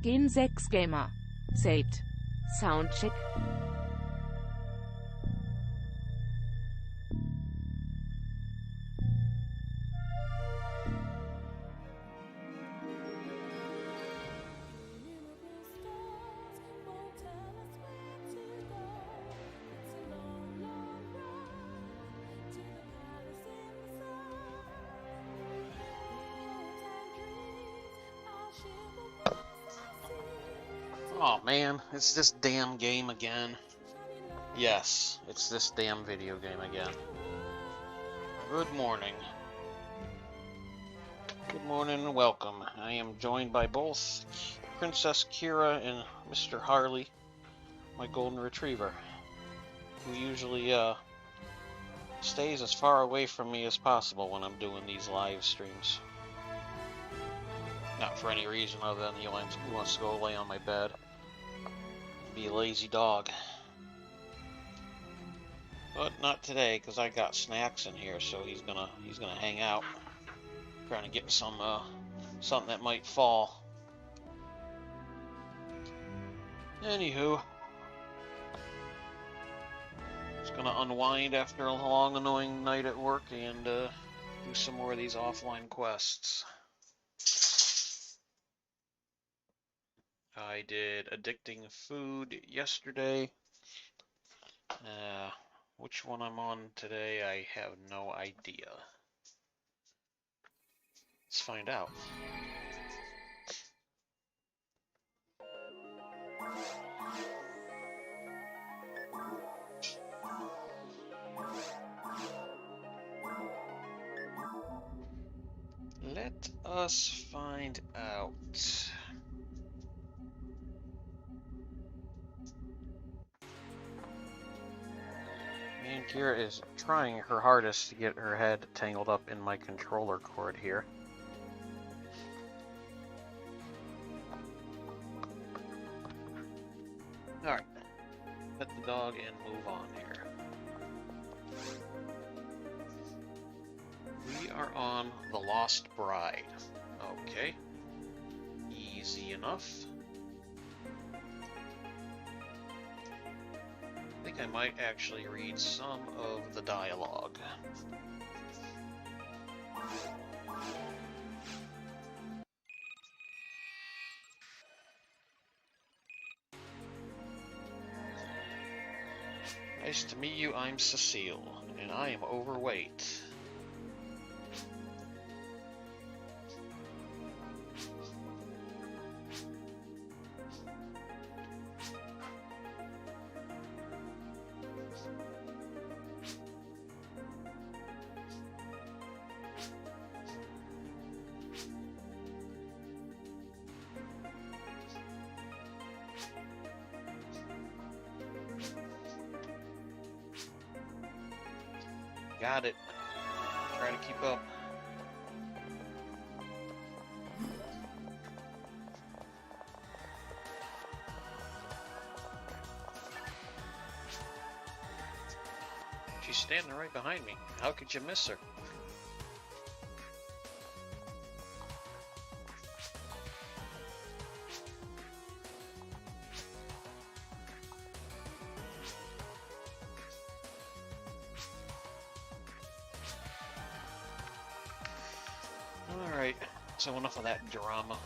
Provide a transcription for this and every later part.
Gen 6 Gamer. Zählt. Soundcheck. Oh man, it's this damn game again. Yes, it's this damn video game again. Good morning. Good morning and welcome. I am joined by both Princess Kira and Mr. Harley, my golden retriever, who usually stays as far away from me as possible when I'm doing these live streams. Not for any reason other than he wants to go lay on my bed. Be a lazy dog. But not today, because I got snacks in here, so he's gonna hang out. Trying to get some something that might fall. Anywho, just gonna unwind after a long, annoying night at work and do some more of these offline quests. I did addicting food yesterday. Which one I'm on today, I have no idea. Let's find out. Let us find out. And Kira is trying her hardest to get her head tangled up in my controller cord here. Alright, pet the dog and move on here. We are on The Lost Bride. Okay, easy enough. I think I might actually read some of the dialogue. Nice to meet you, I'm Cecile, and I am overweight. Got it. Try to keep up. She's standing right behind me. How could you miss her? Alright, so enough of that drama.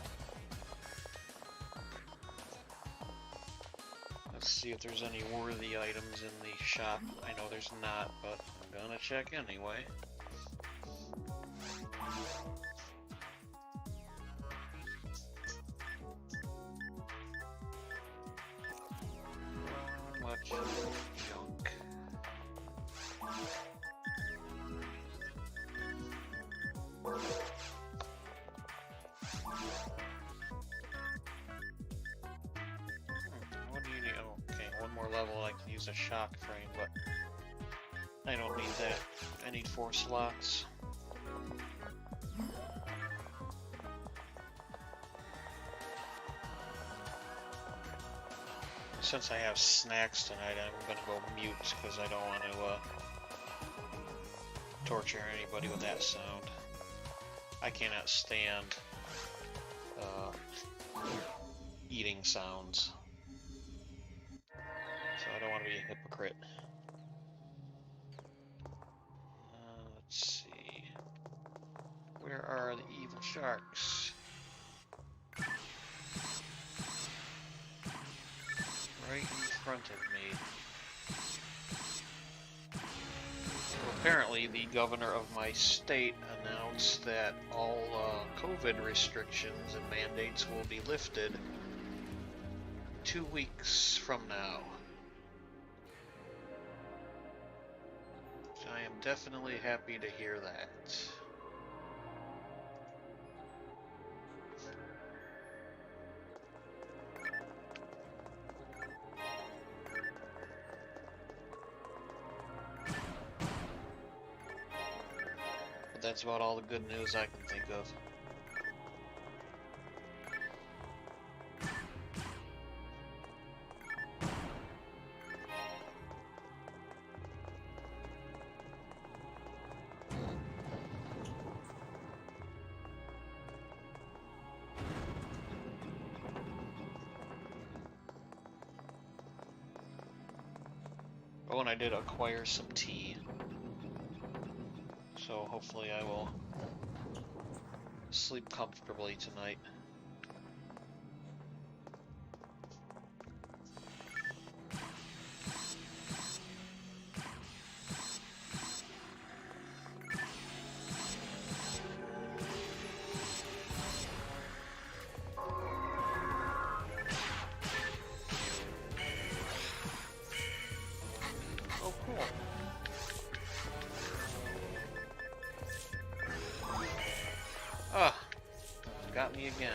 Let's see if there's any worthy items in the shop. I know there's not, but I'm gonna check anyway. Much junk. What do you need? Okay, one more level I can use a shock frame, but I don't need that. I need 4 slots. Since I have snacks tonight, I'm gonna go mute because I don't want to torture anybody with that sound. I cannot stand sounds. So I don't want to be a hypocrite. Let's see. Where are the evil sharks? Right in front of me. So apparently the governor of my state announced that all COVID restrictions and mandates will be lifted 2 weeks from now. I am definitely happy to hear that. But that's about all the good news I can think of. Oh, and I did acquire some tea. So hopefully I will sleep comfortably tonight. Oh, cool. Ah, got me again.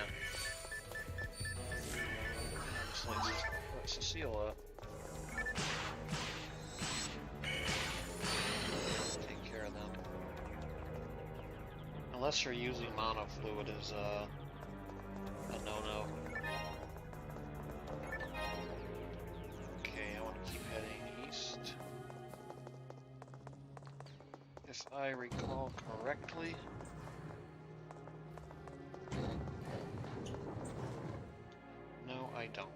Just like Cecilia. Take care of them. Unless you're using mana fluid is a no-no. Okay, I want to keep heading east. If I recall correctly. No, I don't.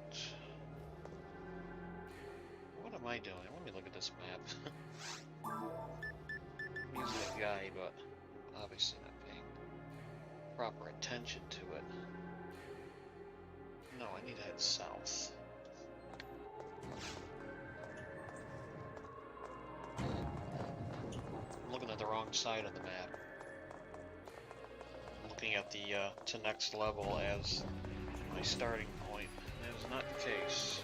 What am I doing? Let me look at this map. I'm using a guide, but obviously not paying proper attention to it. No, I need to head south. I'm looking at the wrong side of the map. I'm looking at the to next level as my starting point. That is not the case.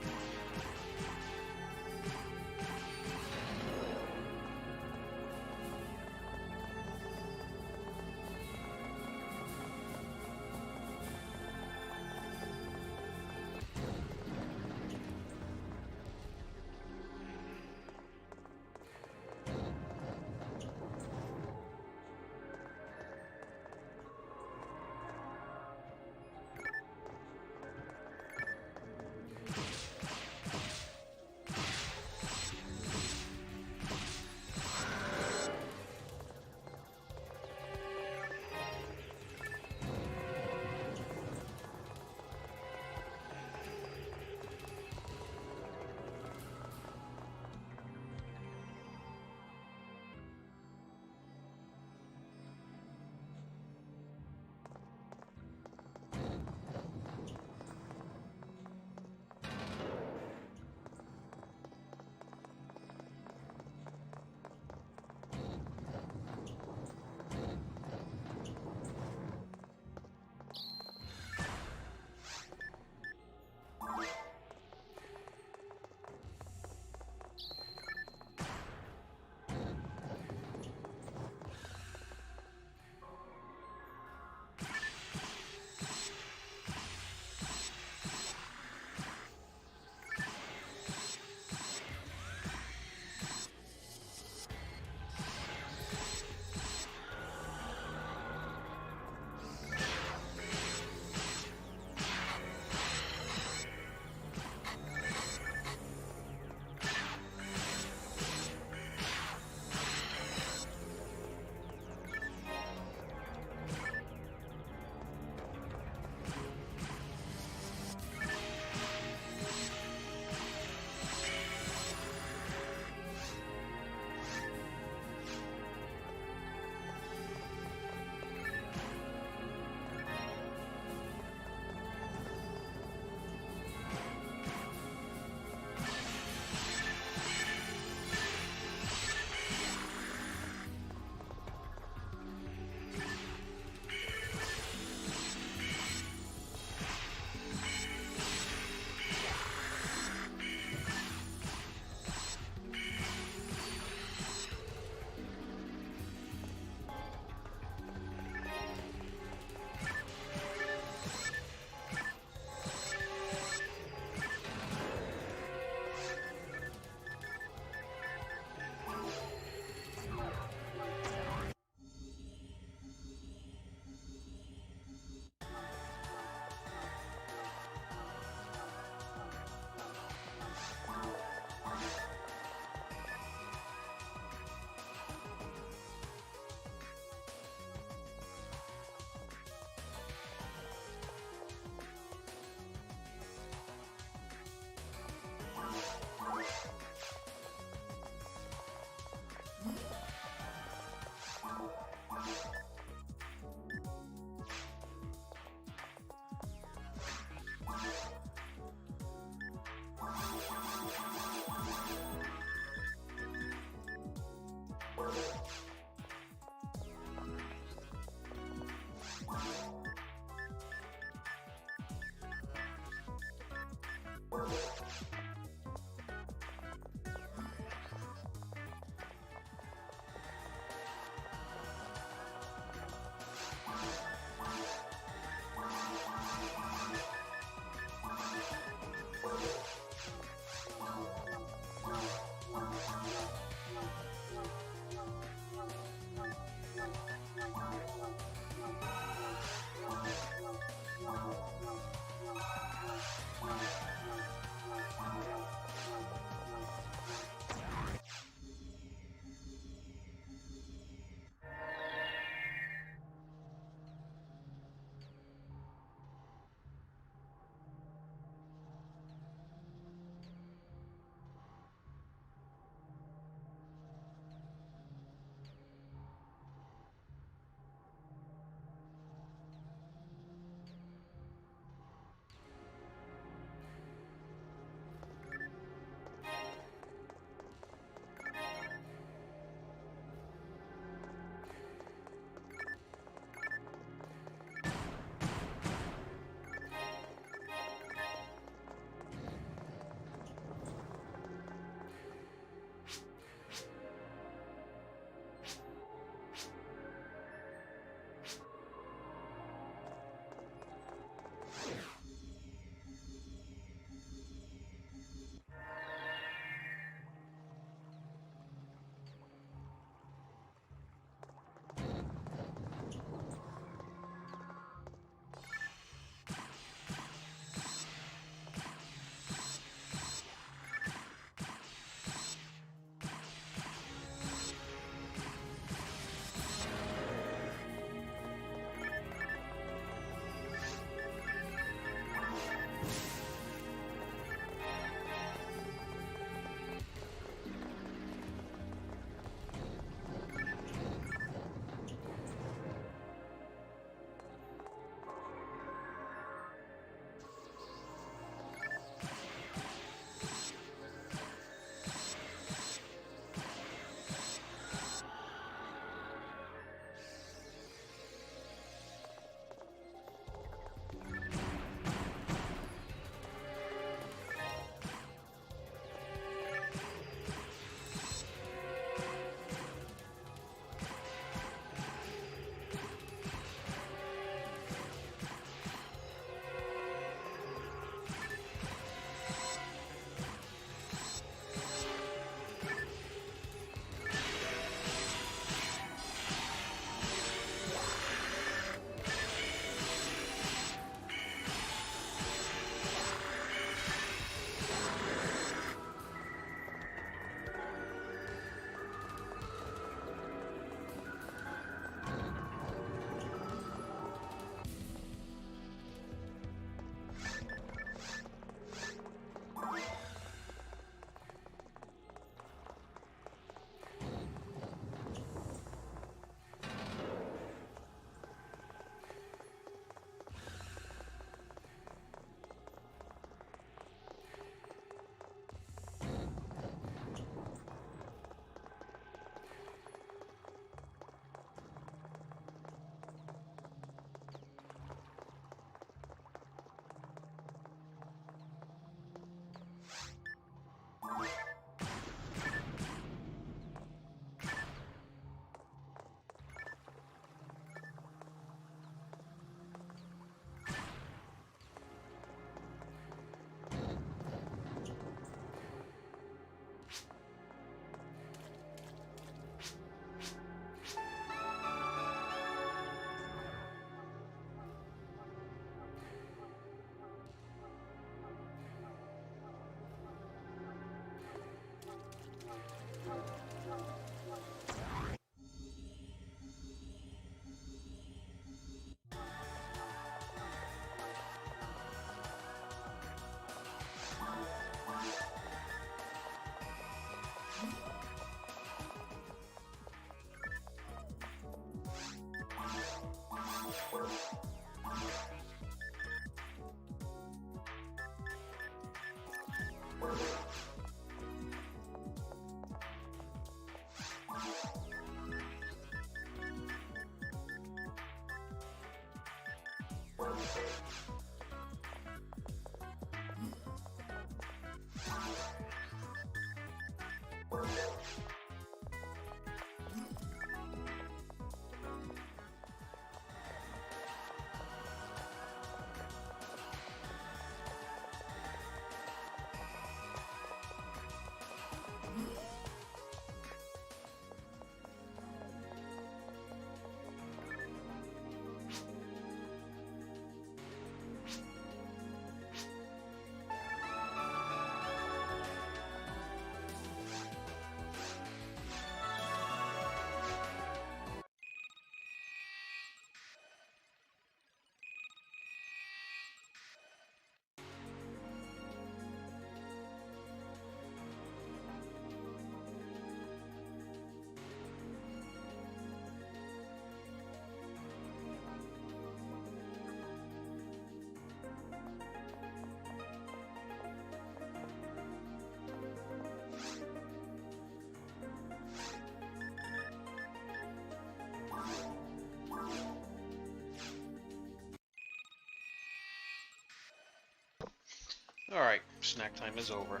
Alright, snack time is over.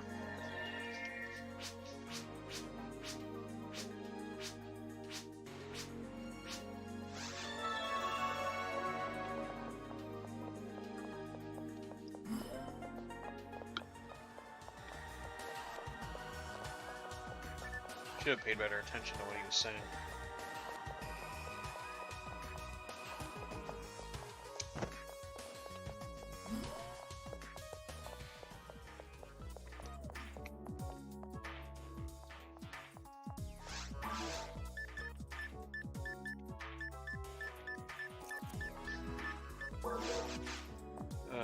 Should have paid better attention to what he was saying.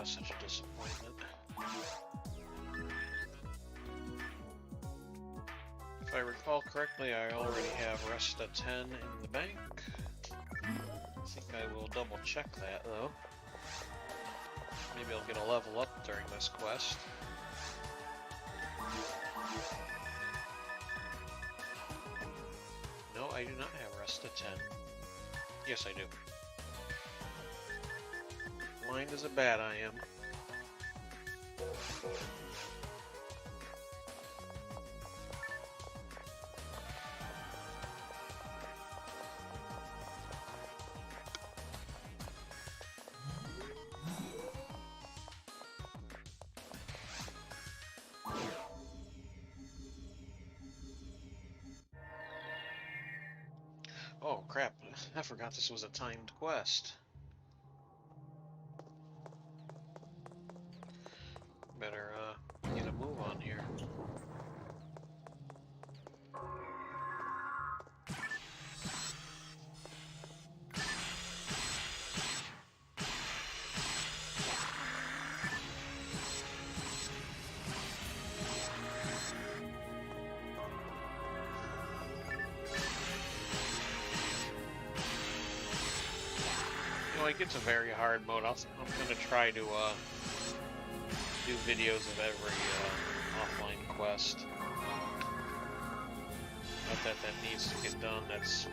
Such a disappointment. If I recall correctly, I already have rest at 10 in the bank. I think I will double check that though. Maybe I'll get a level up during this quest. No, I do not have rest at 10. Yes, I do. Blind as a bat I am. Oh crap, I forgot this was a timed quest. Better get a move on here. You know, it gets a very hard mode. I'm gonna try to do videos of every offline quest. Not that that needs to get done, that's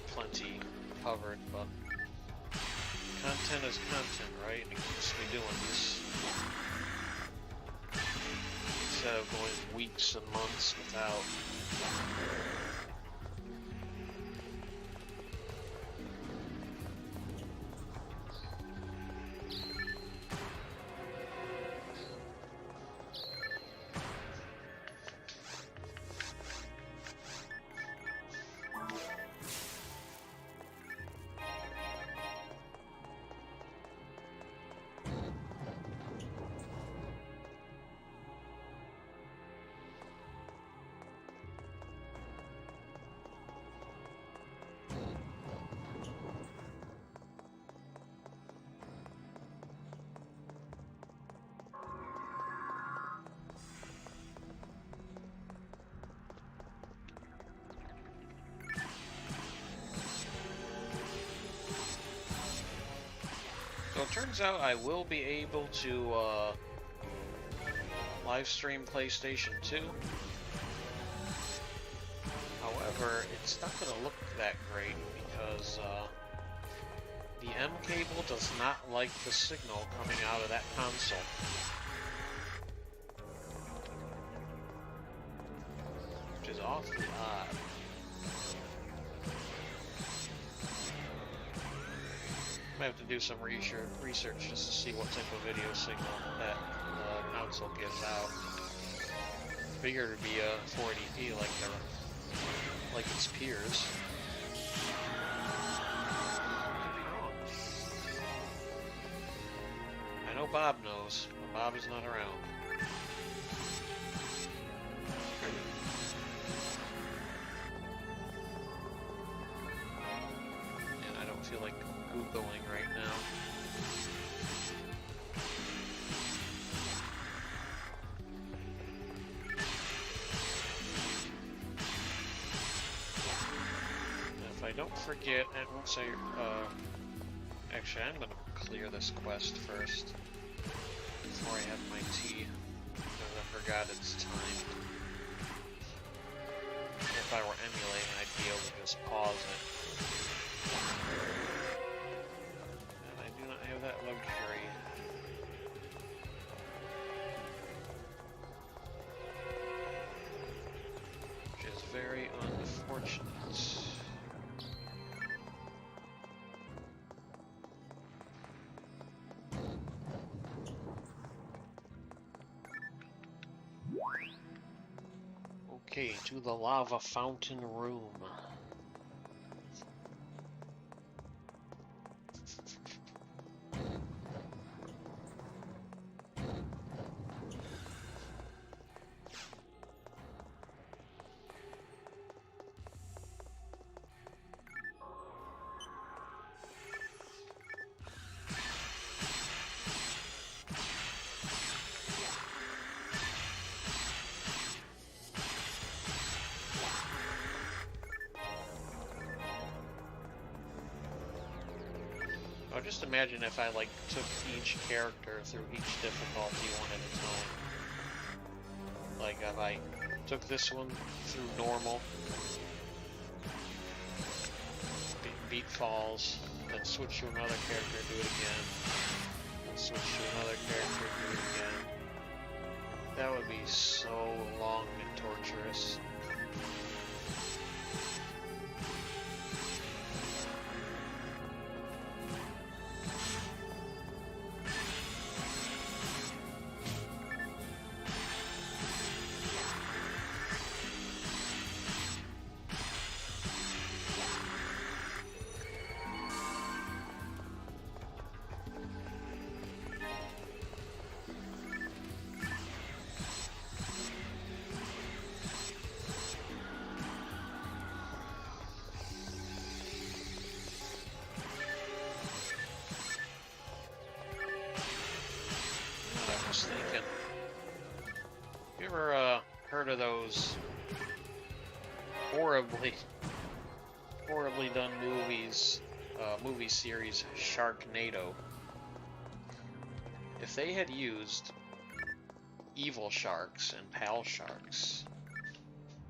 plenty covered, but content is content, right? And it keeps me doing this. Instead of going weeks and months without. So it turns out I will be able to live stream PlayStation 2. However, it's not going to look that great because the The M cable does not like the signal coming out of that console. Which is awfully odd. I have to do some research just to see what type of video signal that the console gives out. Figured it'd be a 480p like its peers. I know Bob knows, but Bob is not around. And I don't feel like Googling right now. If I don't forget, and once actually I'm gonna clear this quest first before I have my tea, because I forgot it's timed. If I were emulating, I'd be able to just pause it. And I do not have that luxury. Which is very unfortunate. Okay, to the lava fountain room. Just imagine if I like took each character through each difficulty one at a time. Like if I took this one through normal, beat falls, then switch to another character, do it again, then switch to another character, do it again. That would be so long and torturous. Thinking. You ever heard of those horribly done movies, movie series Sharknado? If they had used evil sharks and pal sharks,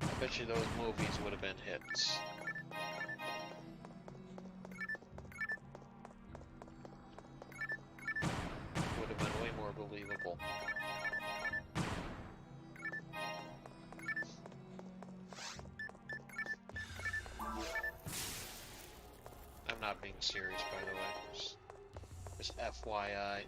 I bet you those movies would have been hits. Would have been way more believable. I'm not being serious, by the way. Just FYI.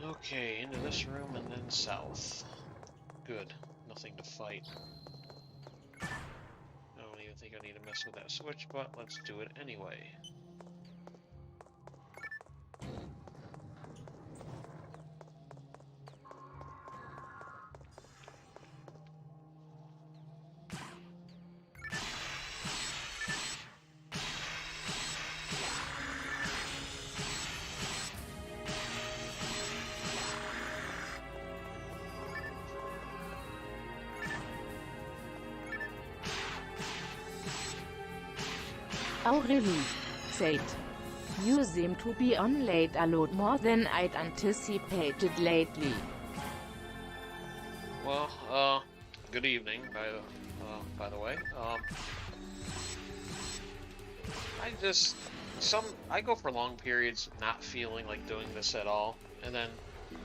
Okay, into this room and then south. Good. Nothing to fight. I don't even think I need to mess with that switch, but let's do it anyway. Aurelli said, You seem to be on late a lot more than I'd anticipated lately. Well, good evening, by the way. I go for long periods not feeling like doing this at all, and then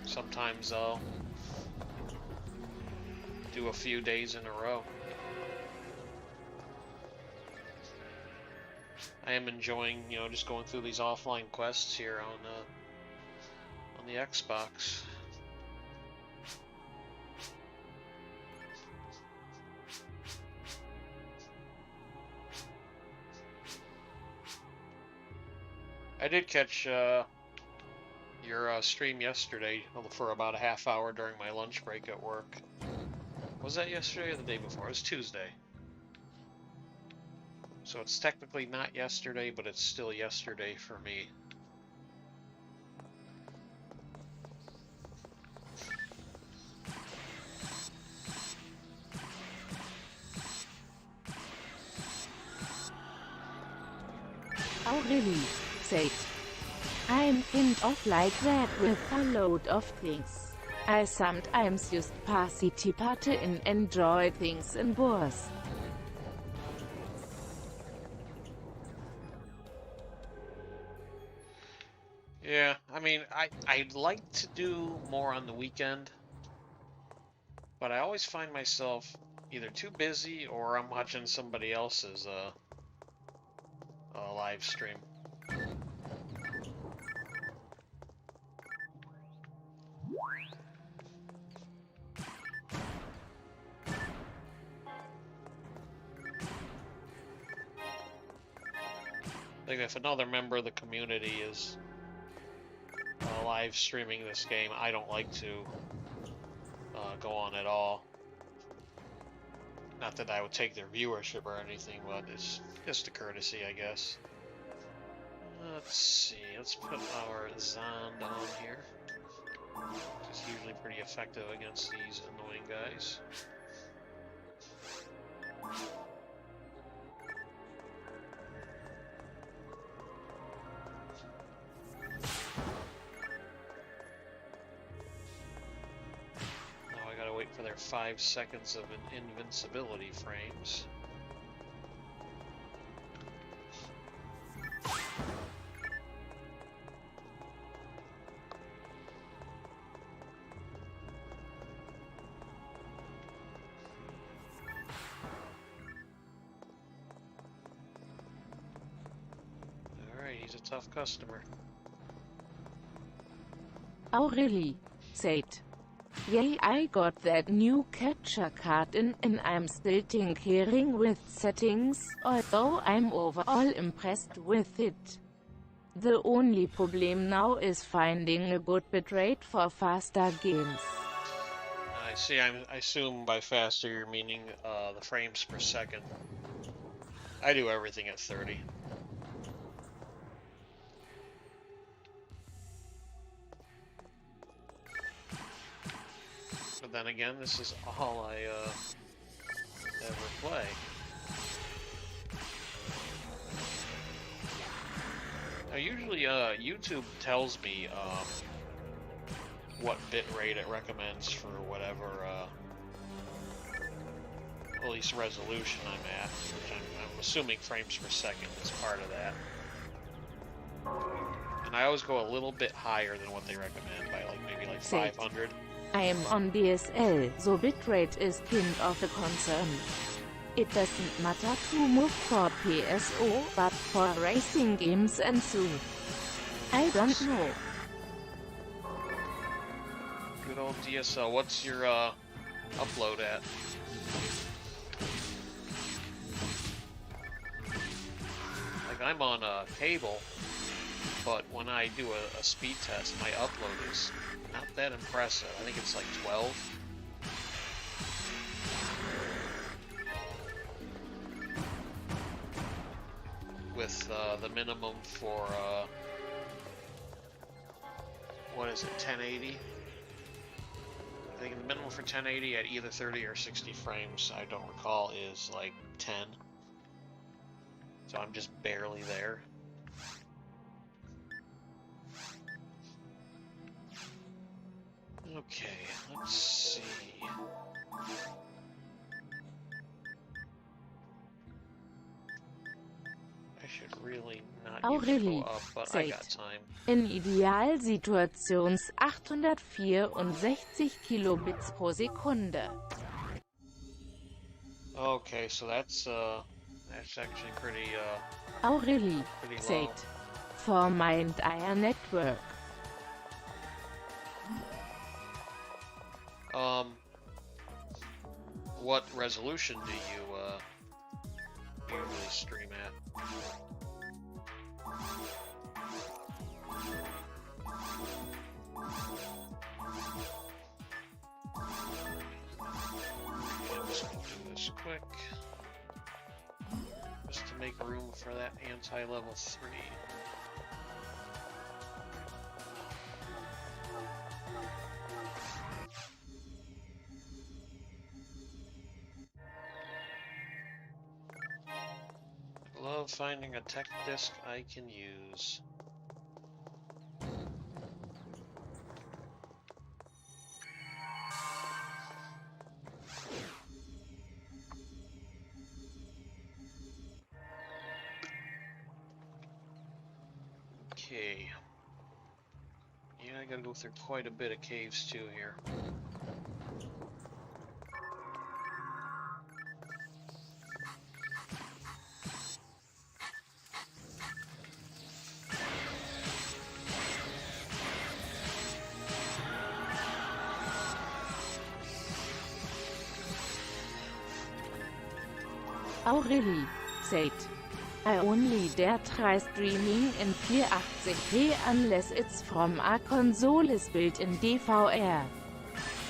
sometimes I'll do a few days in a row. I am enjoying, just going through these offline quests here on the Xbox. I did catch your stream yesterday for about a half hour during my lunch break at work. Was that yesterday or the day before? It was Tuesday. So it's technically not yesterday, but it's still yesterday for me. Aurelli said, I'm kind of like that with a load of things. I sometimes just participate and enjoy things indoors. Yeah, I mean, I'd like to do more on the weekend, but I always find myself either too busy or I'm watching somebody else's live stream. Like if another member of the community is live streaming this game, I don't like to go on at all. Not that I would take their viewership or anything, but it's just a courtesy, I guess. Let's see, let's put our Zond on here. It's usually pretty effective against these annoying guys. Now I gotta wait for their 5 seconds of invincibility frames. He's a tough customer. Aurelli said, yay, I got that new capture card in and I'm still tinkering with settings, although I'm overall impressed with it. The only problem now is finding a good bitrate for faster games. I see, I assume by faster you're meaning the frames per second. I do everything at 30. But then again, this is all I ever play. Now, usually YouTube tells me what bitrate it recommends for whatever at least resolution I'm at, which I'm assuming frames per second is part of that. And I always go a little bit higher than what they recommend by maybe 500. I am on DSL, so bitrate is kind of a concern. It doesn't matter too much for PSO, but for racing games and so. I don't know. Good old DSL. What's your upload at? Like I'm on cable, but when I do a speed test, my upload is not that impressive. I think it's like 12. With the minimum for what is it, 1080? I think the minimum for 1080 at either 30 or 60 frames, I don't recall, is like 10. So I'm just barely there. Okay, let's see. I should really not usually go Aurelli, up, but I got Said. time. In Idealsituations 864 Kilobits pro Sekunde. Okay, so that's actually pretty Aurelli, pretty Said. low. For Mind Eye Network. What resolution do you usually stream at? I'm just gonna do this quick, just to make room for that anti-level 3. Love finding a tech disc I can use. Okay. Yeah, I gotta go through quite a bit of caves too here. Aurelli, Said. I only dare try streaming in 480p unless it's from a console's built in DVR.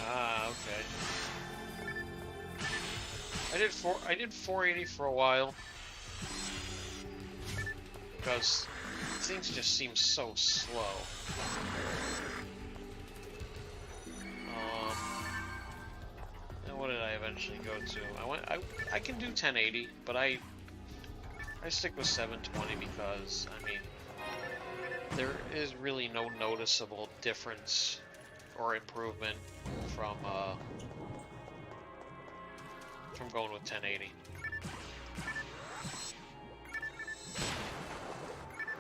Ah, okay. I did 480 for a while because things just seem so slow. And what did I eventually go to? I can do 1080, but I stick with 720 because I mean there is really no noticeable difference or improvement from going with 1080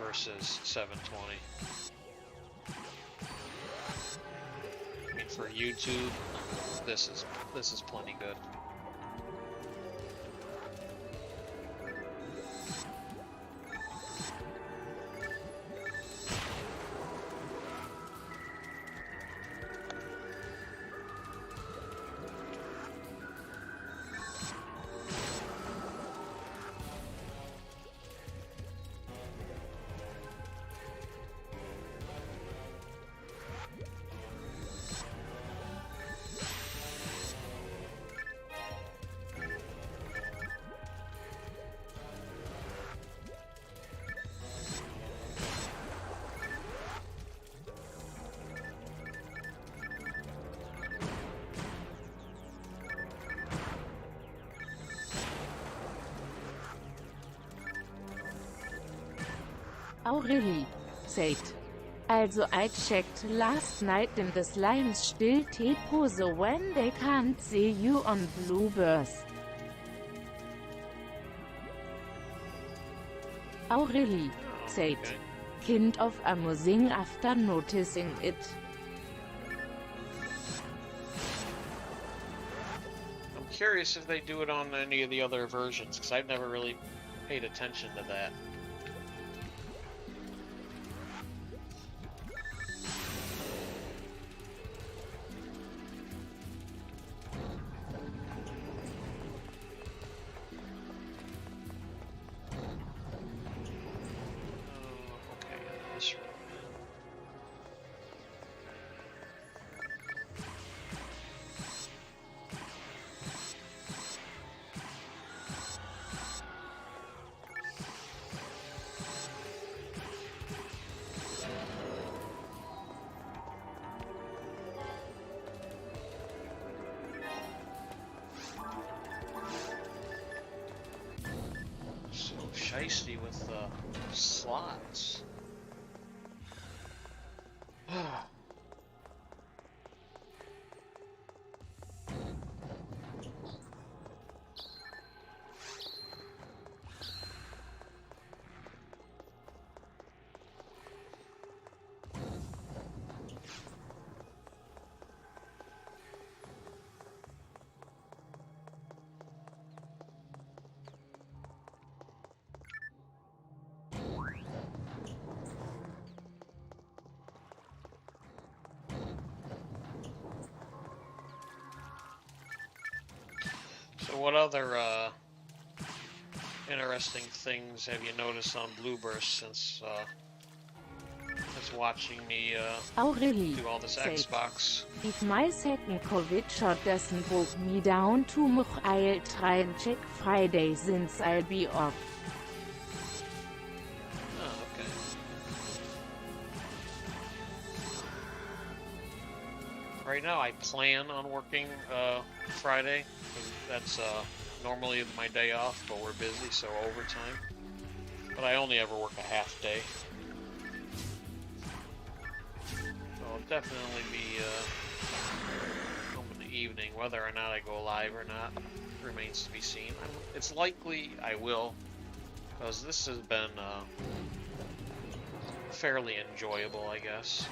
versus 720. I mean, for YouTube, this is plenty good. Aurelli, Said. Also I checked last night in the slimes still typo so when they can't see you on Blue Burst. Aurelli, Said. Okay. Kind of amusing after noticing it. I'm curious if they do it on any of the other versions, because I've never really paid attention to that. Okay, this room. So shiesty with the slots. So what other interesting things have you noticed on Blueburst since watching me Aurelli do all this said, Xbox? if my second COVID shot doesn't broke me down too much, I'll try and check Friday since I'll be off. Oh, okay. Right now I plan on working Friday. That's normally my day off, but we're busy, so overtime. But I only ever work a half day. So I'll definitely be home in the evening. Whether or not I go live or not remains to be seen. It's likely I will, because this has been fairly enjoyable, I guess.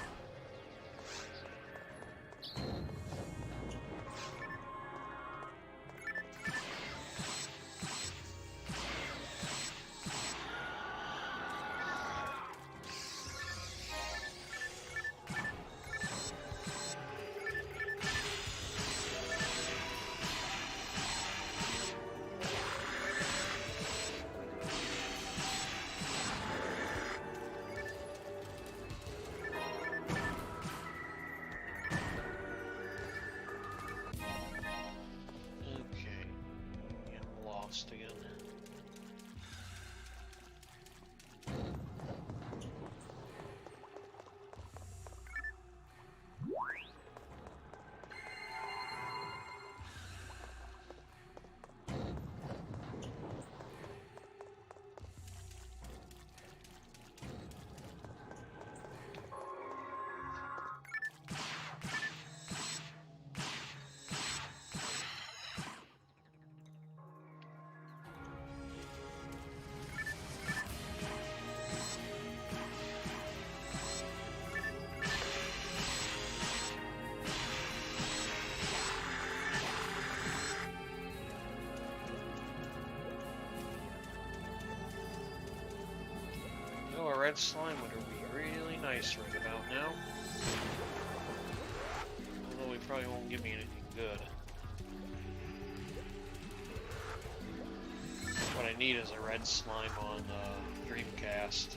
Again. A red slime would be really nice right about now. Although he probably won't give me anything good. What I need is a red slime on Dreamcast.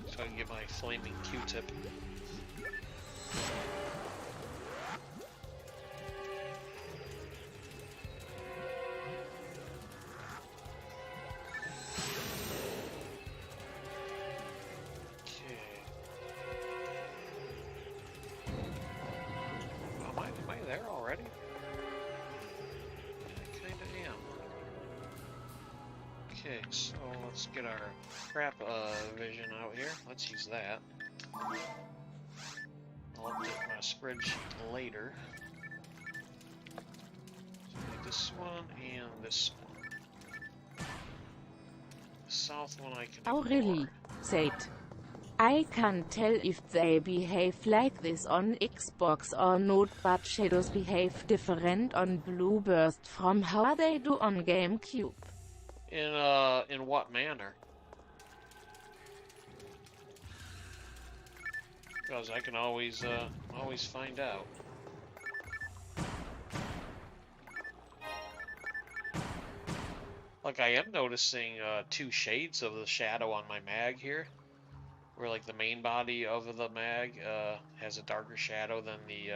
So I can get my flaming Q-tip. Okay, so let's get our crap vision out here. Let's use that. I'll update my spreadsheet later. So this one and this one. The south one I can Aurelli said, I can't tell if they behave like this on Xbox or not, but shadows behave different on Blueburst from how they do on GameCube. In what manner? Because I can always find out. Like, I am noticing two shades of the shadow on my mag here, where like the main body of the mag has a darker shadow than the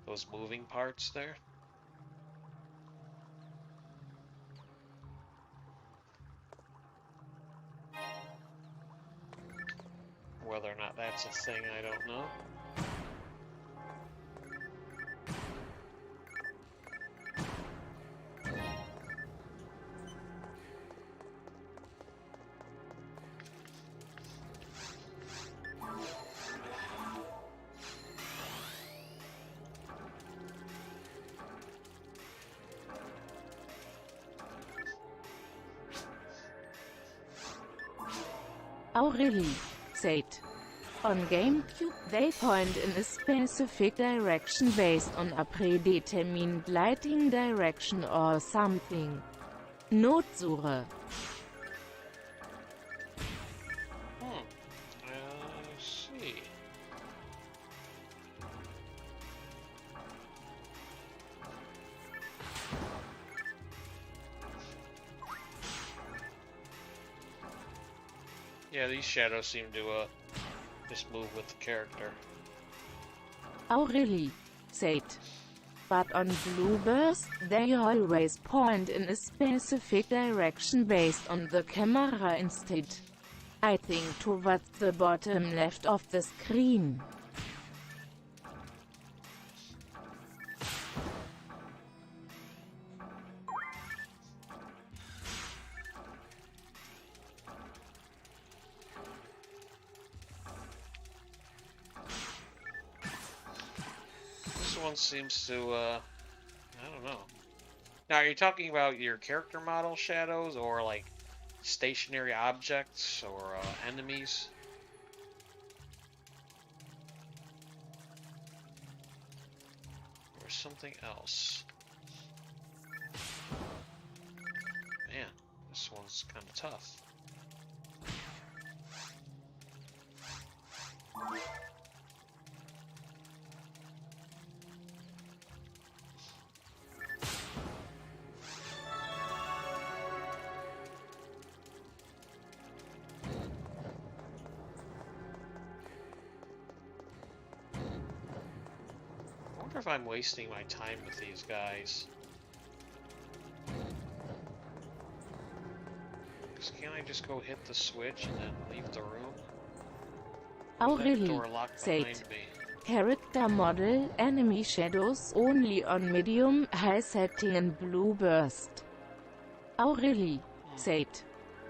those moving parts there. Whether or not that's a thing, I don't know. Aurelli said, on GameCube they point in a specific direction based on a predetermined lighting direction or something. Notsuche. I see. Yeah, these shadows seem to just move with the character. Aurelli said. But on Blueburst, they always point in a specific direction based on the camera instead. I think towards the bottom left of the screen. This one seems to, I don't know. Now, are you talking about your character model shadows, or like stationary objects, or enemies? Or something else? Man, this one's kind of tough. I wonder if I'm wasting my time with these guys. Because can't I just go hit the switch and then leave the room? Aurelli said. Character model enemy shadows only on medium high setting in Blueburst. Aurelli said.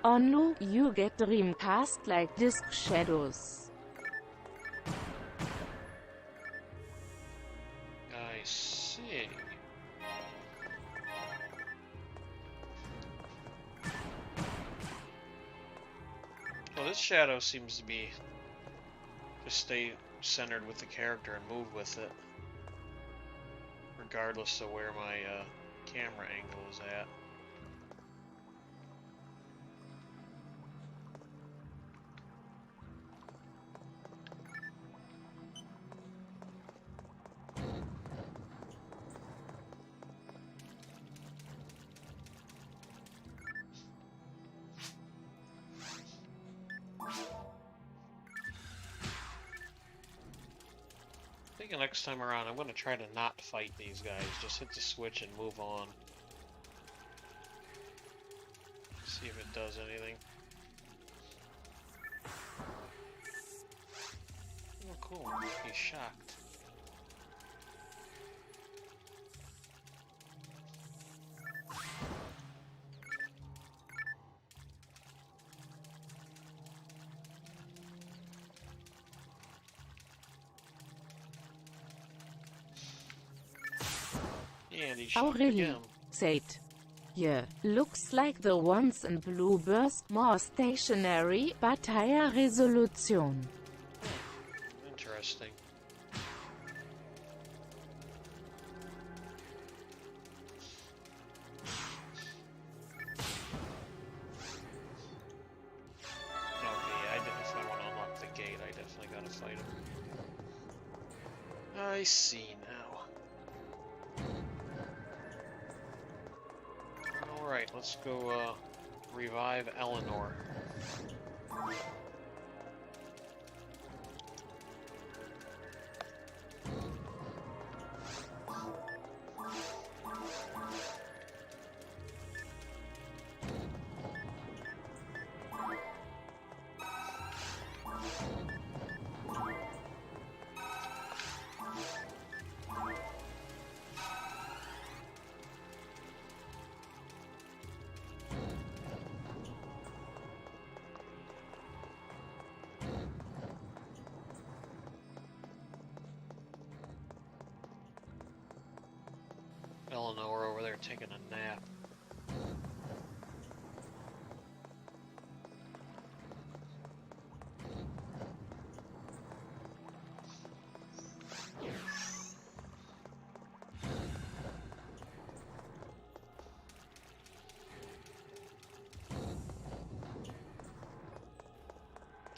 On low you get Dreamcast like disc shadows. I see. Well, this shadow seems to be just stay centered with the character and move with it, regardless of where my camera angle is at. I think next time around I'm going to try to not fight these guys, just hit the switch and move on. See if it does anything. Oh cool, he's shocked. Aurelli said. Yeah, looks like the ones in Blueburst, more stationary, but higher resolution. Interesting. Okay, if I want to unlock the gate, I definitely gotta fight him. I see now. Alright, let's go revive Eleanor. Eleanor over there taking a nap.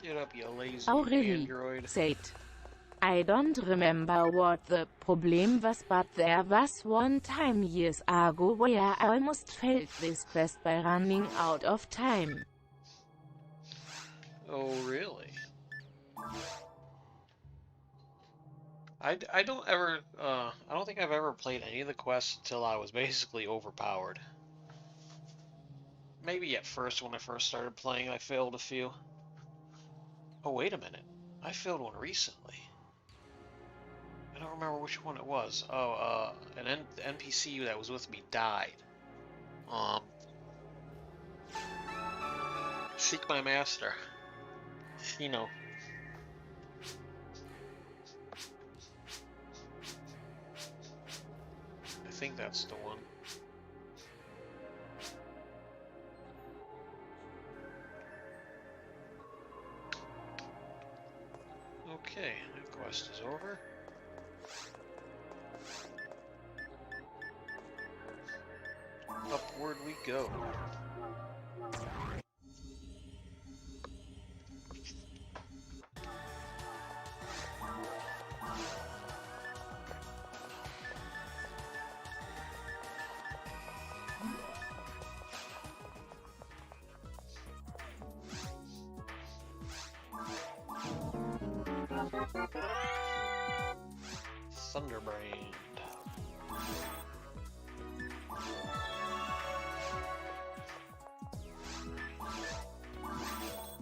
Get up, you lazy Aurelli android. said. I don't remember what the problem was, but there was one time years ago where I almost failed this quest by running out of time. Oh, really? I don't ever, I don't think I've ever played any of the quests until I was basically overpowered. Maybe at first, when I first started playing, I failed a few. Oh, wait a minute. I failed one recently. I don't remember which one it was. Oh, an NPC that was with me died. Seek my master. You know. I think that's the one. Okay, that quest is over. Upward we go. Thunderbrand.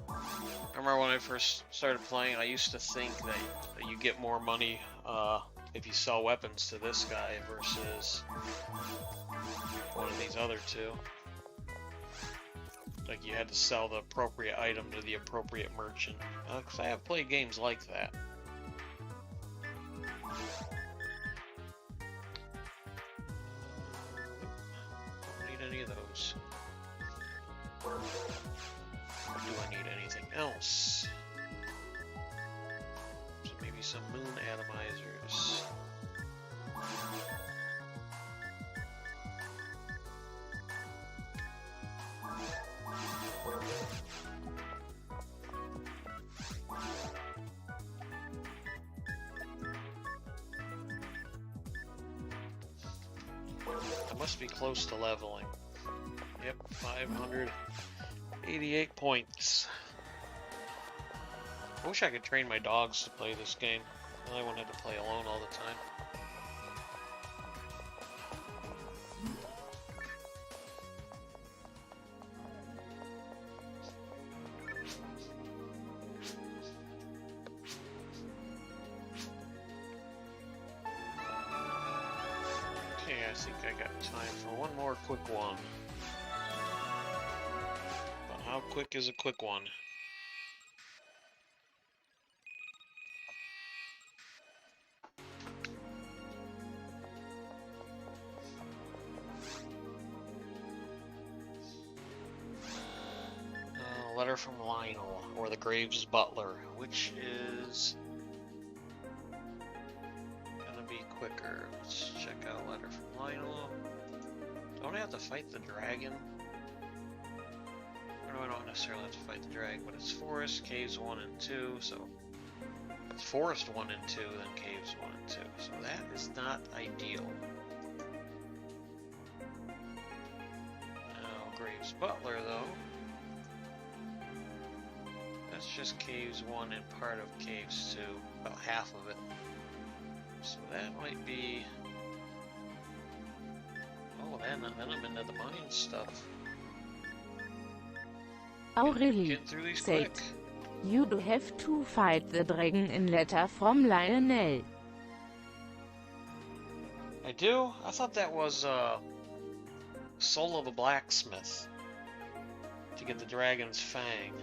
I remember when I first started playing, I used to think that you get more money if you sell weapons to this guy versus one of these other two. Like you had to sell the appropriate item to the appropriate merchant. Because I have played games like that. Don't need any of those. Do I need anything else? So maybe some moon atomizers. I must be close to leveling. Yep, 588 points. I wish I could train my dogs to play this game. I wouldn't have to play alone all the time. Okay, I think I got time for one more quick one. But how quick is a quick one? Letter from Lionel, or the Graves Butler, which is gonna be quicker. Let's check out Letter from Lionel. Don't I have to fight the dragon? Or no, I don't necessarily have to fight the dragon, but it's Forest, Caves 1 and 2, so it's Forest 1 and 2, then Caves 1 and 2, so that is not ideal. Now, Graves Butler, though. That's just Caves 1 and part of Caves 2, about half of it. So that might be... Oh, then I'm into the mine stuff. Aurelli Get through these said, quick. "You do have to fight the dragon in Letter from Lionel." I do? I thought that was Soul of a Blacksmith. To get the dragon's fang.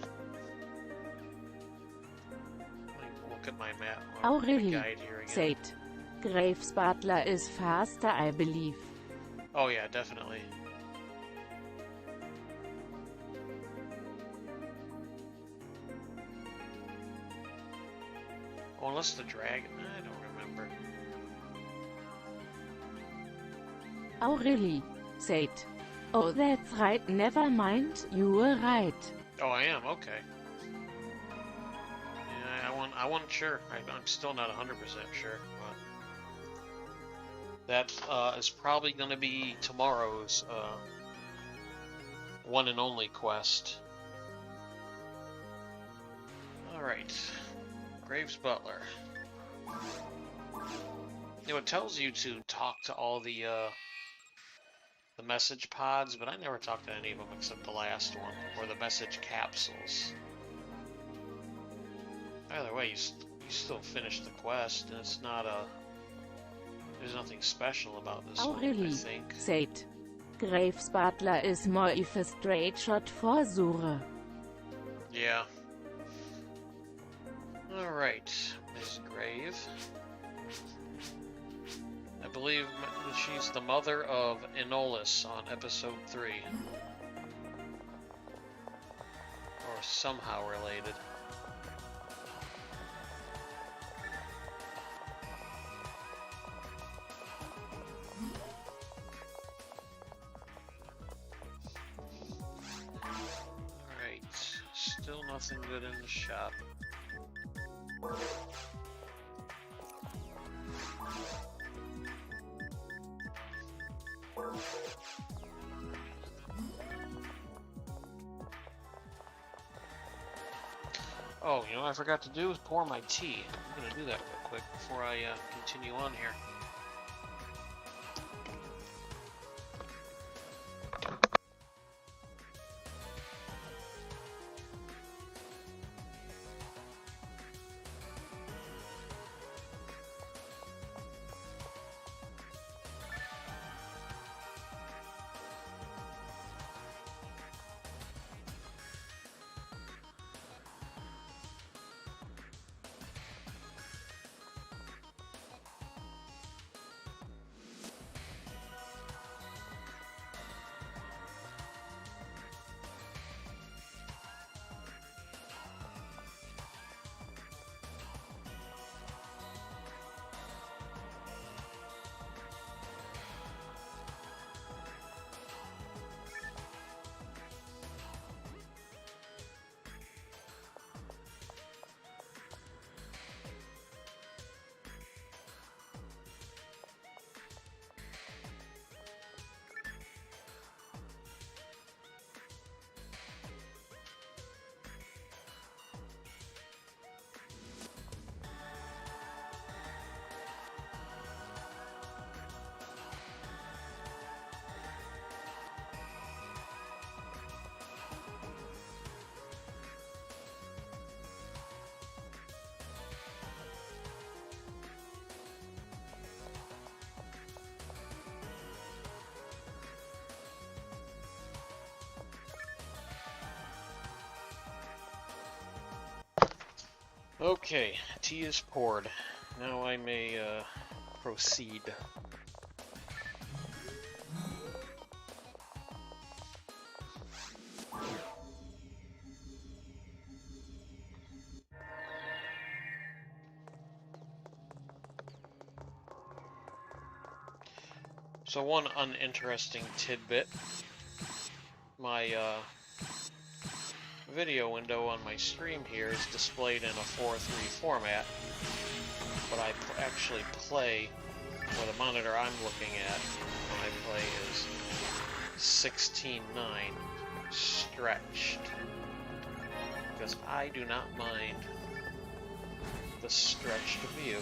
Look at my map. Aurelli Guide here again. said, "Graves Butler is faster, I believe." Oh yeah, definitely. Oh, unless the dragon... I don't remember. Aurelli said, "Oh, that's right, never mind, you were right." Oh, I am? Okay. Yeah, I wasn't sure. I'm still not 100% sure, but... That is probably going to be tomorrow's one and only quest. Alright. Graves Butler. You know, it tells you to talk to all the message pods, but I never talked to any of them except the last one, or the message capsules. Either way, you still finish the quest, and it's not a... There's nothing special about this Aurelli one, I think. said, Graves Butler is more of a straight shot for Sure. Yeah. Alright, Ms. Grave. I believe she's the mother of Enolis on episode 3. Or somehow related. Alright, still nothing good in the shop. Oh, you know what I forgot to do is pour my tea. I'm gonna do that real quick before I continue on here. Okay, tea is poured. Now I may proceed. So one uninteresting tidbit, my video window on my stream here is displayed in a 4:3 format, but I actually play, or the monitor I'm looking at when I play is 16:9 stretched, because I do not mind the stretched view.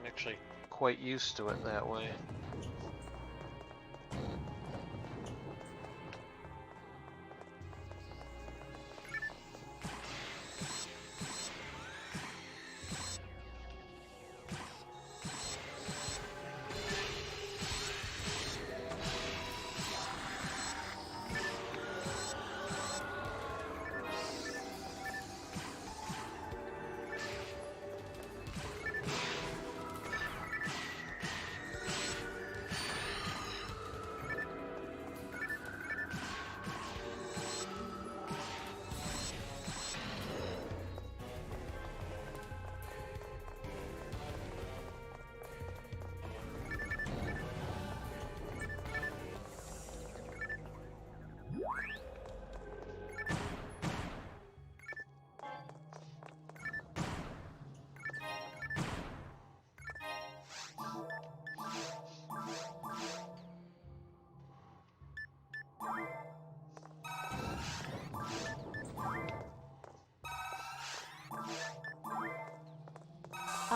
Actually quite used to it that way.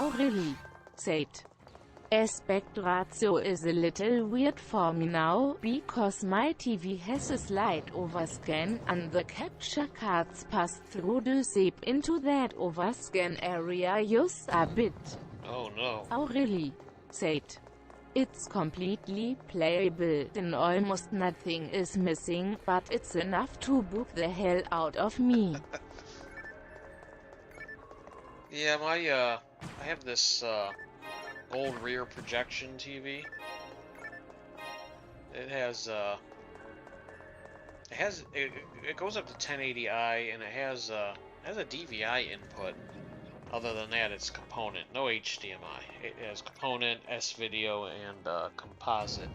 Aurelli said. Aspect ratio is a little weird for me now, because my TV has a slight overscan, and the capture cards pass through the shape into that overscan area just a bit. Oh no. Aurelli said. It's completely playable, and almost nothing is missing, but it's enough to book the hell out of me. Yeah, I have this, old rear projection TV. It goes up to 1080i, and it has a DVI input. Other than that, it's component, no HDMI. It has component, S-video, and composite.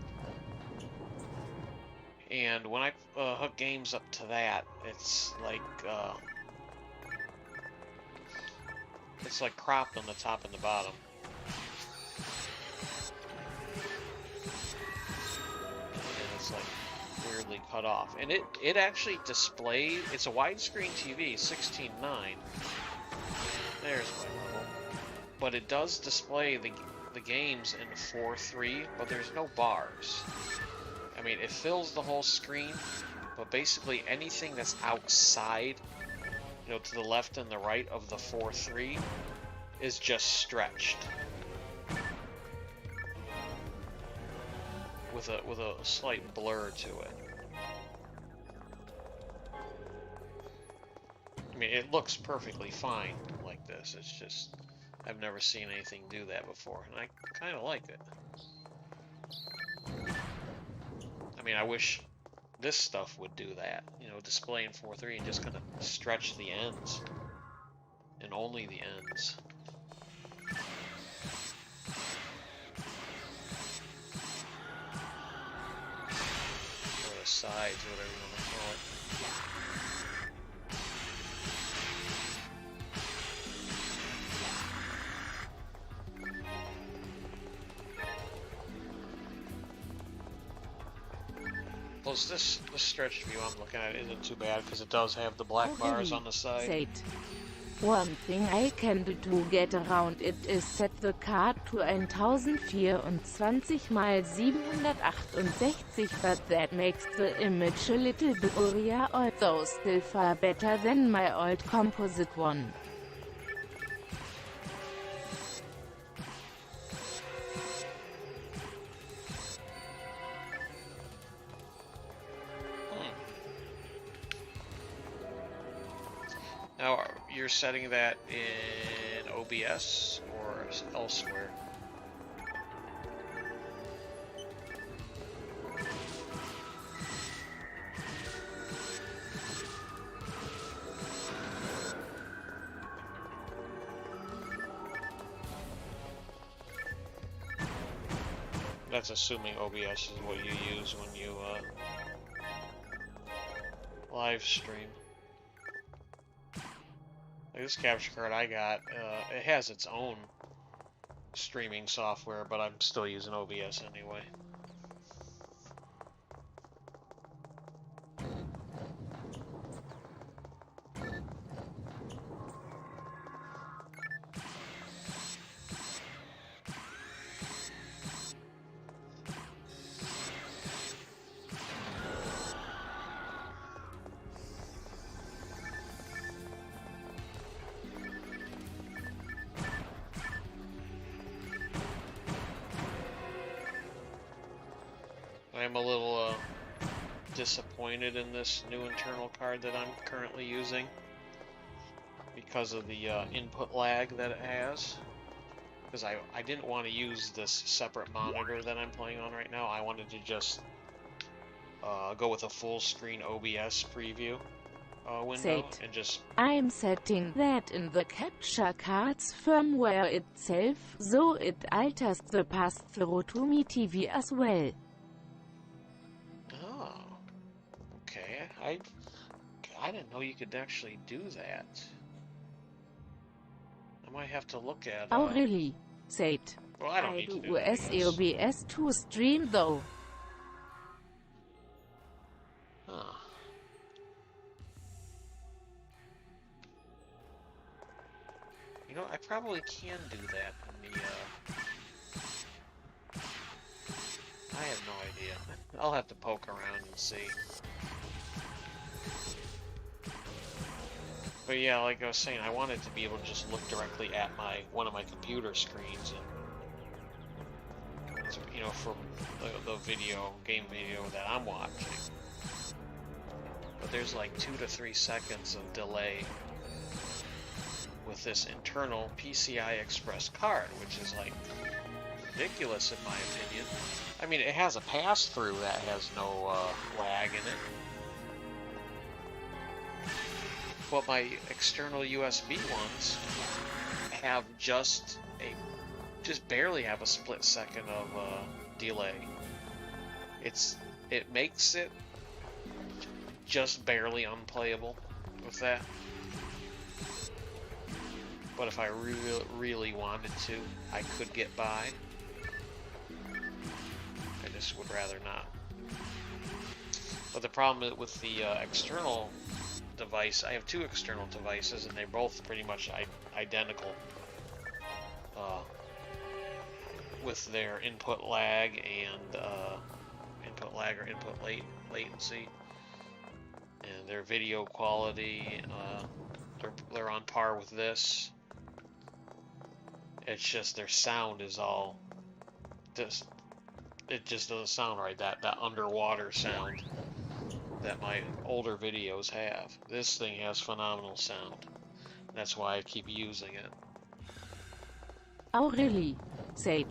And when I hook games up to that, it's like cropped on the top and the bottom. And it's like weirdly cut off. And it actually displays, it's a widescreen TV, 16:9. There's my level. But it does display the games in 4:3, but there's no bars. I mean, it fills the whole screen, but basically anything that's outside, you know, to the left and the right of the 4:3 is just stretched. With a slight blur to it. I mean, it looks perfectly fine like this. It's just, I've never seen anything do that before, and I kind of like it. I mean, I wish this stuff would do that. You know, display in 4:3 and just kind of stretch the ends. And only the ends. Or the sides, whatever you want to call it. Plus, this stretched view I'm looking at isn't too bad because it does have the black bars on the side. Said. One thing I can do to get around it is set the card to 1024 by 768, but that makes the image a little bit blurrier, although still far better than my old composite one. Now, you're setting that in OBS or elsewhere? That's assuming OBS is what you use when you live stream. Like this capture card I got, it has its own streaming software, but I'm still using OBS anyway. I'm a little disappointed in this new internal card that I'm currently using because of the input lag that it has. Because I didn't want to use this separate monitor that I'm playing on right now. I wanted to just go with a full screen OBS preview window and just... I'm setting that in the capture card's firmware itself, so it alters the pass-through to my TV as well. Okay, I didn't know you could actually do that. I might have to look at... Aurelli said. Well, I don't need to do OBS to stream though. Huh. You know, I probably can do that in the, I have no idea. I'll have to poke around and see. But yeah, like I was saying, I wanted to be able to just look directly at one of my computer screens, and you know, from the game video that I'm watching. But there's like 2 to 3 seconds of delay with this internal PCI Express card, which is like ridiculous in my opinion. I mean, it has a pass-through that has no lag in it. But my external USB ones have just barely have a split second of delay. It makes it just barely unplayable with that. But if I really wanted to, I could get by. I just would rather not. But the problem with the external device, I have 2 external devices, and they're both pretty much identical with their input lag and input latency, and their video quality. They're on par with this. It's just their sound is all it just doesn't sound right. That underwater sound that my older videos have. This thing has phenomenal sound. That's why I keep using it. Aurelli said,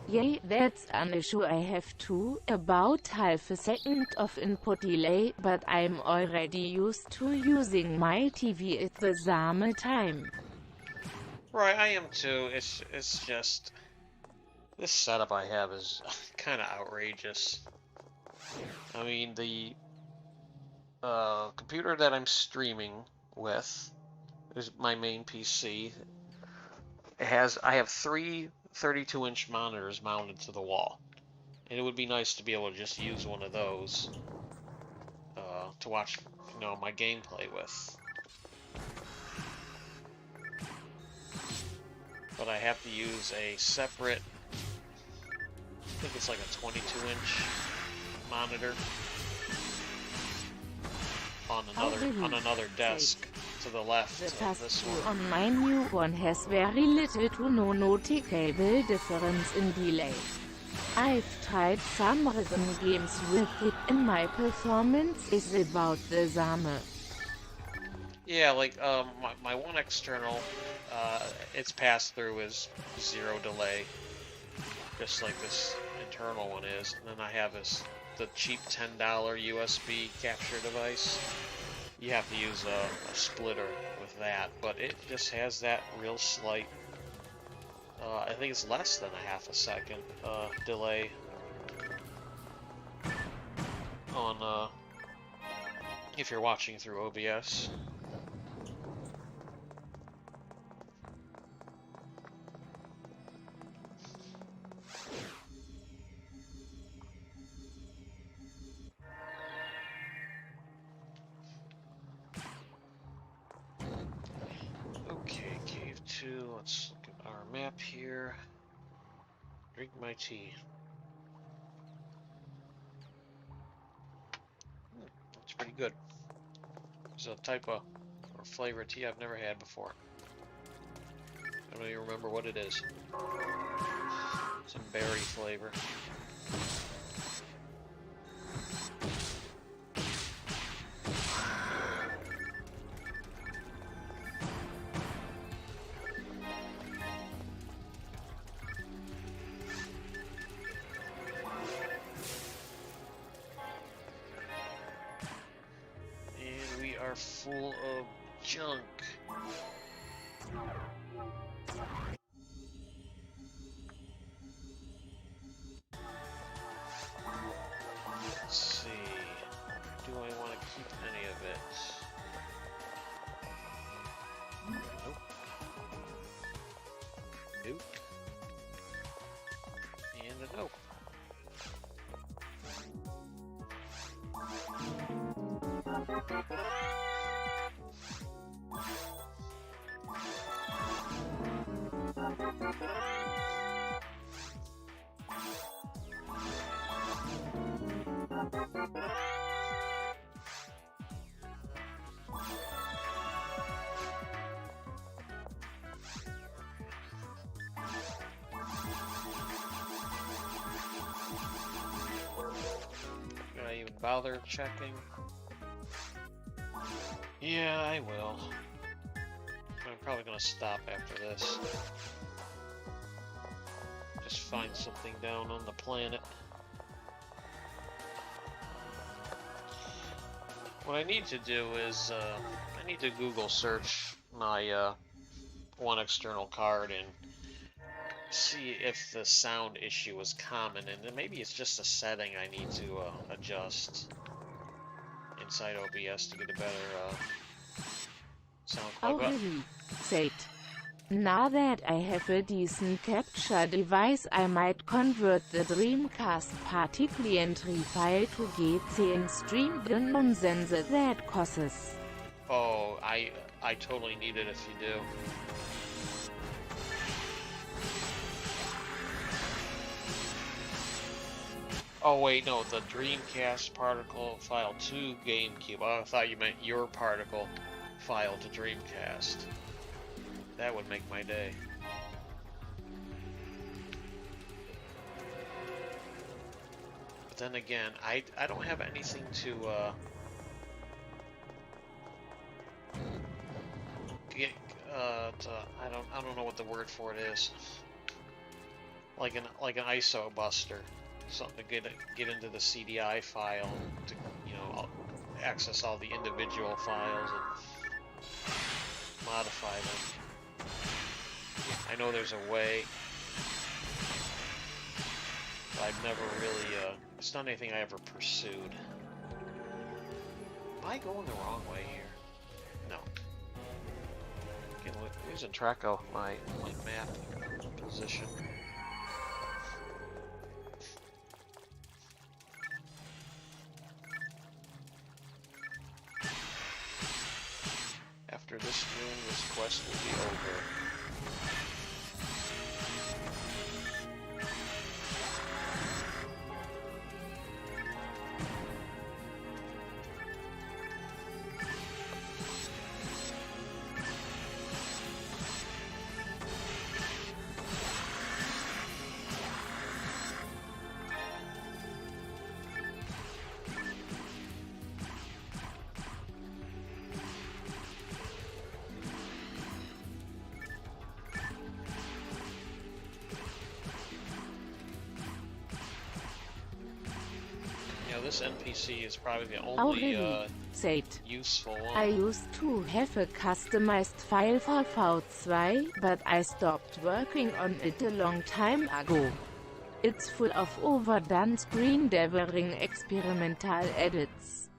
"Yay, that's an issue I have too, about half a second of input delay, but I'm already used to using my TV at the same time." Right, I am too. It's just this setup I have is kind of outrageous. I mean, the computer that I'm streaming with is my main PC. I have 3 32-inch monitors mounted to the wall, and it would be nice to be able to just use one of those to watch, you know, my gameplay with. But I have to use a separate, I think it's like a 22-inch monitor on another desk to the left The of this one. on my new one has very little to no noticeable difference in delay. I've tried some rhythm games with it, and my performance is about the same. Yeah, like my one external, its pass-through is 0 delay, just like this internal one is. And then I have the cheap $10 USB capture device. You have to use a splitter with that, but it just has that real slight, I think it's less than a half a second delay on if you're watching through OBS. Okay, Cave 2, let's look at our map here. Drink my tea. That's pretty good. It's a type of or flavor of tea I've never had before. I don't even remember what it is. Some berry flavor. And we are full of junk. Let's see. Do I want to keep any of it? Nope. Nope. And a nope. Did I even bother checking? Yeah, I will. I'm probably gonna stop after this. Just find something down on the planet. What I need to do is, I need to Google search my one external card and see if the sound issue is common, and then maybe it's just a setting I need to adjust inside OBS to get a better sound quality. Aurelli said, now that I have a decent capture device, I might convert the Dreamcast particle entry file to GC and stream the nonsense that causes. Oh, I totally need it if you do. Oh wait, no, the Dreamcast particle file to GameCube. Oh, I thought you meant your particle file to Dreamcast. That would make my day. But then again, I don't have anything to get I don't know what the word for it is. Like an ISO buster. Something to get into the CDI file to, you know, access all the individual files and modify them. I know there's a way, but I've never really, it's not anything I ever pursued. Am I going the wrong way here? No. Again, losing track of my map position. After this room, this quest will be over. This NPC is probably the only said, useful one. I used to have a customized file for V2, but I stopped working on it a long time ago. It's full of overdone screen-devouring experimental edits.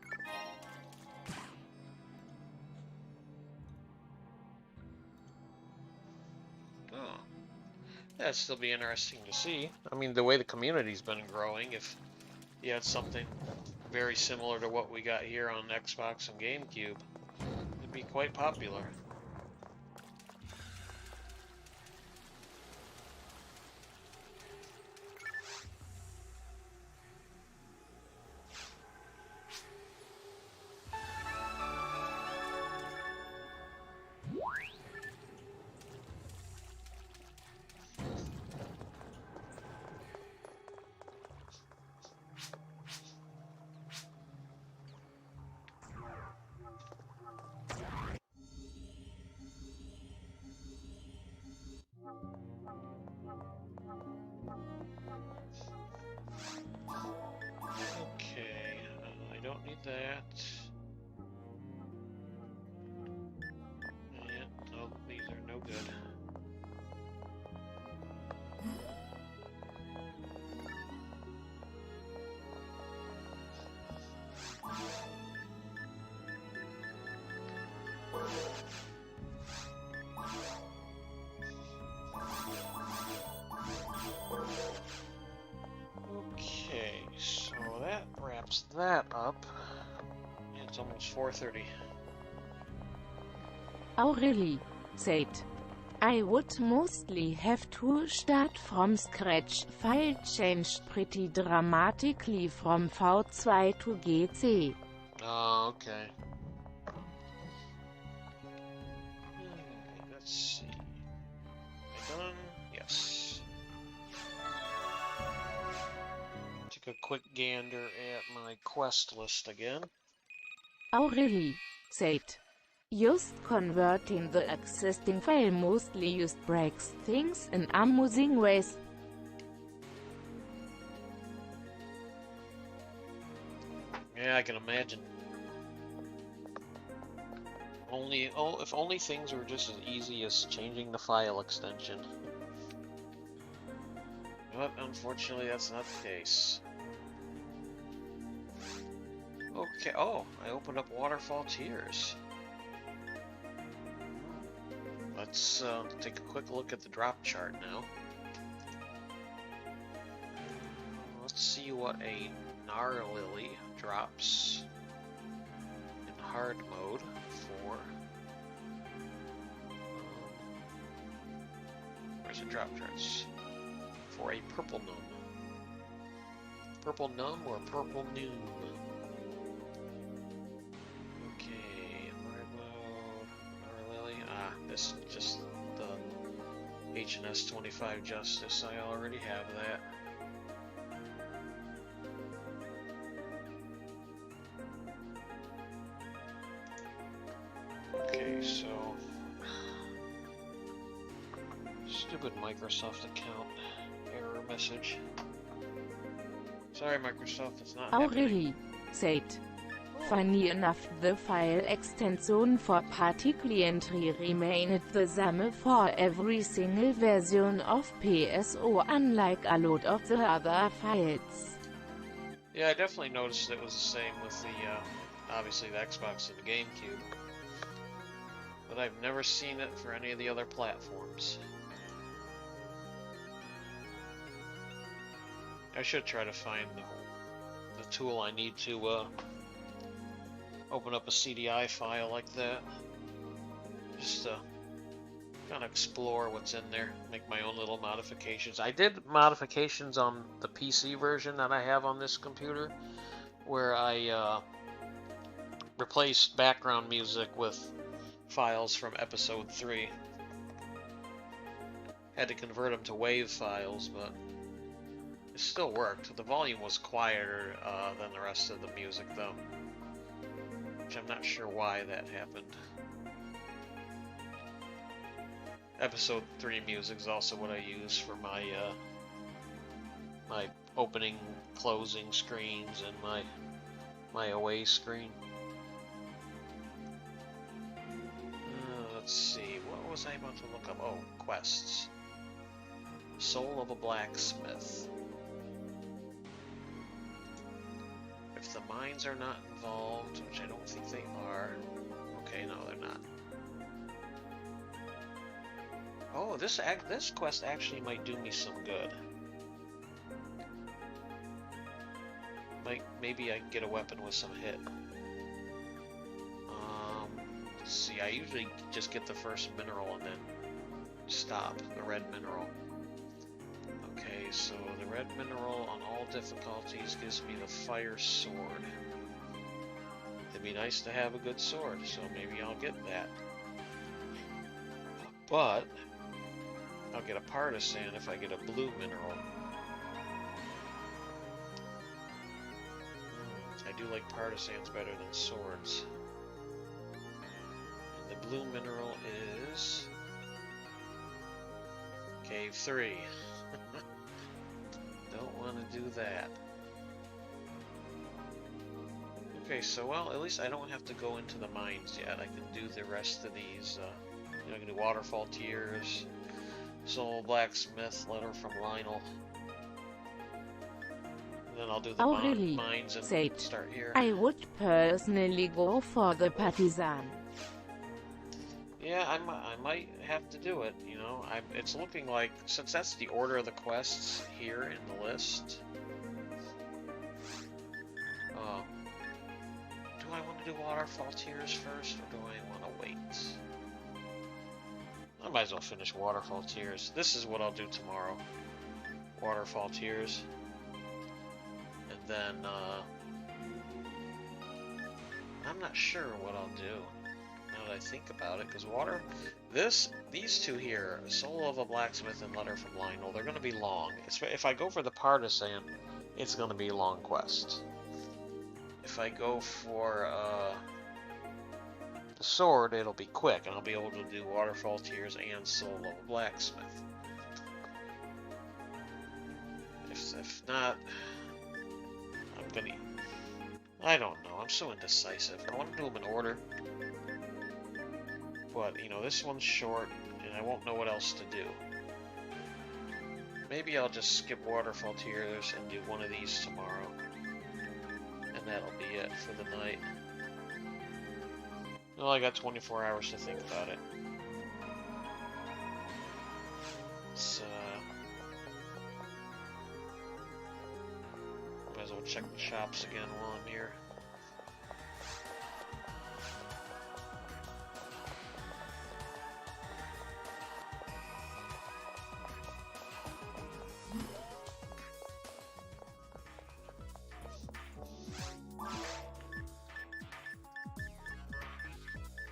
Oh. That'd still be interesting to see. I mean, the way the community's been growing, if you had something very similar to what we got here on Xbox and GameCube, it'd be quite popular. Okay, I don't need that. And, no, these are no good. Okay, so that wraps that up. It's almost 4:30. Aurelli said, I would mostly have to start from scratch. File changed pretty dramatically from V2 to GC. Oh, okay. Let's see. Am I done? Yes. Take a quick gander at my quest list again. Aurelli said, just converting the existing file mostly just breaks things in amusing ways. Yeah, I can imagine. If only things were just as easy as changing the file extension. But unfortunately, that's not the case. Okay, oh, I opened up Waterfall Tears. Let's take a quick look at the drop chart now. Let's see what a Aurelli drops in hard mode for. Where's the drop charts? For a purple gnome. Purple gnome or purple noon? Okay, hard mode, Aurelli. Ah, this is just the HNS 25 Justice. I already have that. Okay, so stupid Microsoft account error message. Sorry, Microsoft, it's not Aurelli said, funny enough, the file extension for particle entry remained the same for every single version of PSO, unlike a lot of the other files. Yeah, I definitely noticed it was the same with the, obviously the Xbox and the GameCube. But I've never seen it for any of the other platforms. I should try to find the tool I need to open up a CDI file like that. Just to kind of explore what's in there, make my own little modifications. I did modifications on the PC version that I have on this computer, where I replaced background music with files from episode 3. Had to convert them to WAV files, but it still worked. The volume was quieter than the rest of the music, though, which I'm not sure why that happened. Episode 3 music is also what I use for my my opening, closing screens and my away screen. Let's see, what was I about to look up? Oh, quests. Soul of a Blacksmith. If the mines are not involved, which I don't think they are. Okay, no, they're not. Oh, this quest actually might do me some good. Maybe I can get a weapon with some hit. Let's see, I usually just get the first mineral and then stop, the red mineral. Okay, so the red mineral on all difficulties gives me the fire sword. It'd be nice to have a good sword, so maybe I'll get that. But I'll get a partisan if I get a blue mineral. I do like partisans better than swords. And the blue mineral is Cave 3. Don't want to do that. Okay, so well, at least I don't have to go into the mines yet. I can do the rest of these. I can do Waterfall Tears, Soul Blacksmith, Letter from Lionel. And then I'll do the mines and said, start here. I would personally go for the partisan. Yeah, I might have to do it, you know. It's looking like, since that's the order of the quests here in the list, do I want to do Waterfall Tears first, or do I want to wait? might as well finish Waterfall Tears. This is what I'll do tomorrow. Waterfall Tears. And then, I'm not sure what I'll do now that I think about it, because these two here, Soul of a Blacksmith and Letter from Lionel, they're going to be long. If I go for the Partisan, it's going to be a long quest. If I go for the sword, it'll be quick, and I'll be able to do Waterfall Tears and Soul of a Blacksmith. If not, I don't know. I'm so indecisive. I want to do them in order. But, you know, this one's short, and I won't know what else to do. Maybe I'll just skip Waterfall Tears and do one of these tomorrow. And that'll be it for the night. Well, I got 24 hours to think about it. So, might as well check the shops again while I'm here.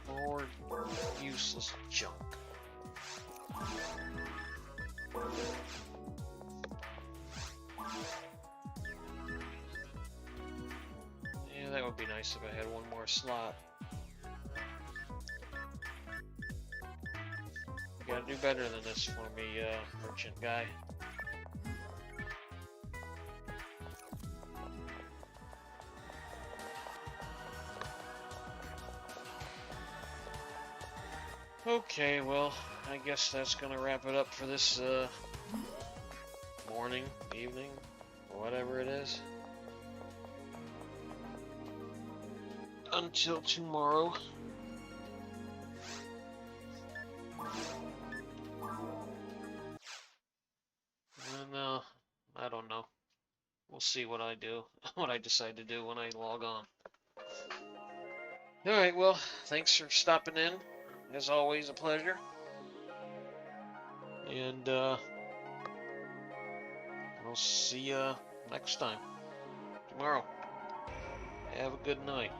More useless junk. Yeah, that would be nice if I had one more slot. You gotta do better than this for me, merchant guy. Okay, well, I guess that's gonna wrap it up for this morning, evening, whatever it is. Until tomorrow. And I don't know. We'll see what I do, what I decide to do when I log on. Alright, well, thanks for stopping in. As always, a pleasure. And, we'll see you next time. Tomorrow. Have a good night.